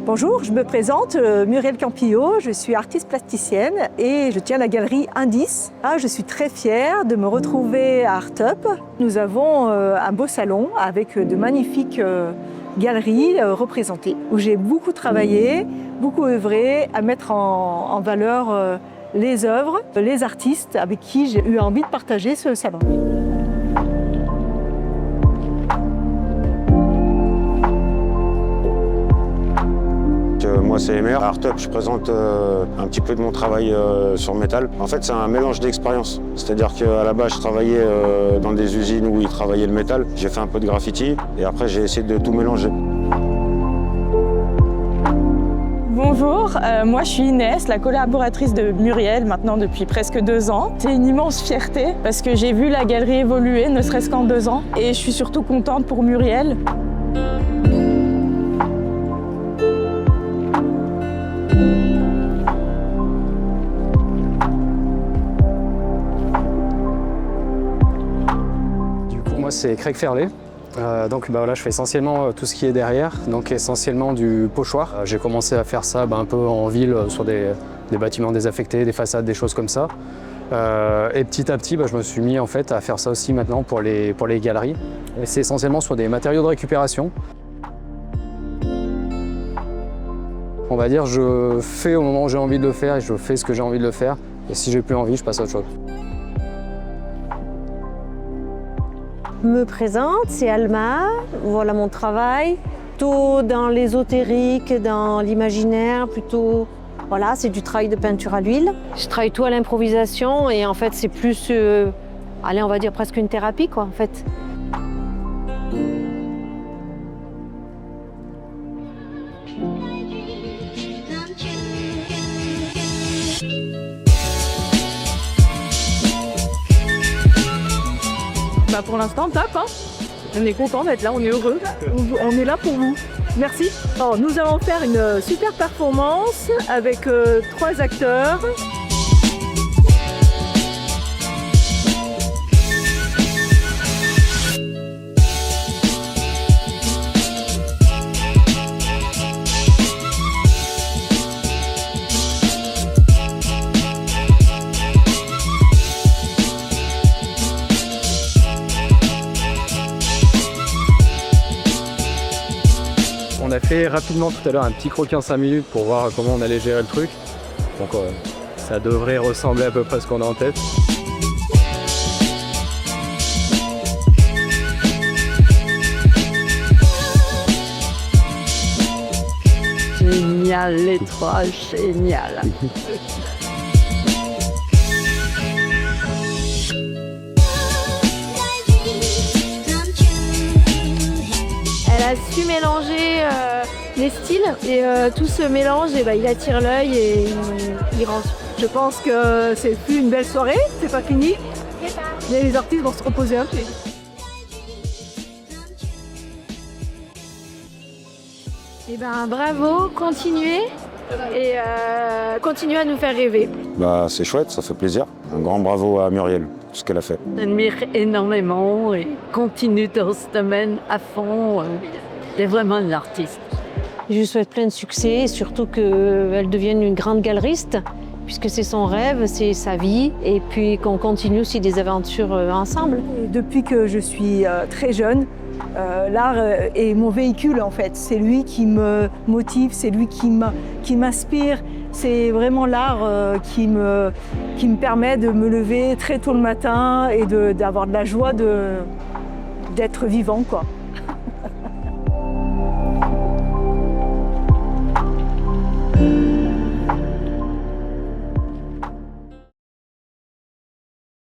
Bonjour, je me présente, Muriel Campillo, je suis artiste plasticienne et je tiens la galerie Indice. Je suis très fière de me retrouver à Art Up. Nous avons un beau salon avec de magnifiques galeries représentées où j'ai beaucoup travaillé, beaucoup œuvré à mettre en valeur les œuvres, les artistes avec qui j'ai eu envie de partager ce salon. Moi c'est Emer, à Art Up je présente un petit peu de mon travail sur le métal. En fait c'est un mélange d'expériences, c'est-à-dire qu'à la base je travaillais dans des usines où ils travaillaient le métal. J'ai fait un peu de graffiti et après j'ai essayé de tout mélanger. Bonjour, moi je suis Inès, la collaboratrice de Muriel maintenant depuis presque 2 ans. C'est une immense fierté parce que j'ai vu la galerie évoluer, ne serait-ce qu'en 2 ans, et je suis surtout contente pour Muriel. C'est Craig Ferlet. Voilà, je fais essentiellement tout ce qui est derrière, donc essentiellement du pochoir. J'ai commencé à faire ça un peu en ville, sur des bâtiments désaffectés, des façades, des choses comme ça. Et petit à petit, je me suis mis en fait à faire ça aussi maintenant pour les galeries. Et c'est essentiellement sur des matériaux de récupération. On va dire, je fais au moment où j'ai envie de le faire et je fais ce que j'ai envie de le faire. Et si j'ai plus envie, je passe à autre chose. Je me présente, c'est Alma, voilà mon travail, plutôt dans l'ésotérique, dans l'imaginaire, plutôt, voilà, c'est du travail de peinture à l'huile. Je travaille tout à l'improvisation et en fait c'est plus, allez on va dire presque une thérapie quoi en fait. Pour l'instant, top, hein. On est content d'être là, on est heureux. On est là pour vous. Merci. Alors, nous allons faire une super performance avec 3 acteurs. On a fait rapidement tout à l'heure un petit croquis en 5 minutes pour voir comment on allait gérer le truc. Donc ça devrait ressembler à peu près à ce qu'on a en tête. Génial, les 3, génial. Elle a su mélanger les styles et tout ce mélange, il attire l'œil et il rend. Je pense que c'est plus une belle soirée, c'est pas fini. Mais les artistes vont se reposer un peu. Bravo, continuez et continuez à nous faire rêver. C'est chouette, ça fait plaisir. Un grand bravo à Muriel, tout ce qu'elle a fait. J'admire énormément et continue dans ce domaine à fond. Elle est vraiment une artiste. Je lui souhaite plein de succès et surtout qu'elle devienne une grande galeriste puisque c'est son rêve, c'est sa vie et puis qu'on continue aussi des aventures ensemble. Et depuis que je suis très jeune, l'art est mon véhicule en fait. C'est lui qui me motive, c'est lui qui m'inspire. C'est vraiment l'art qui me permet de me lever très tôt le matin et d'avoir de la joie d'être vivant, quoi.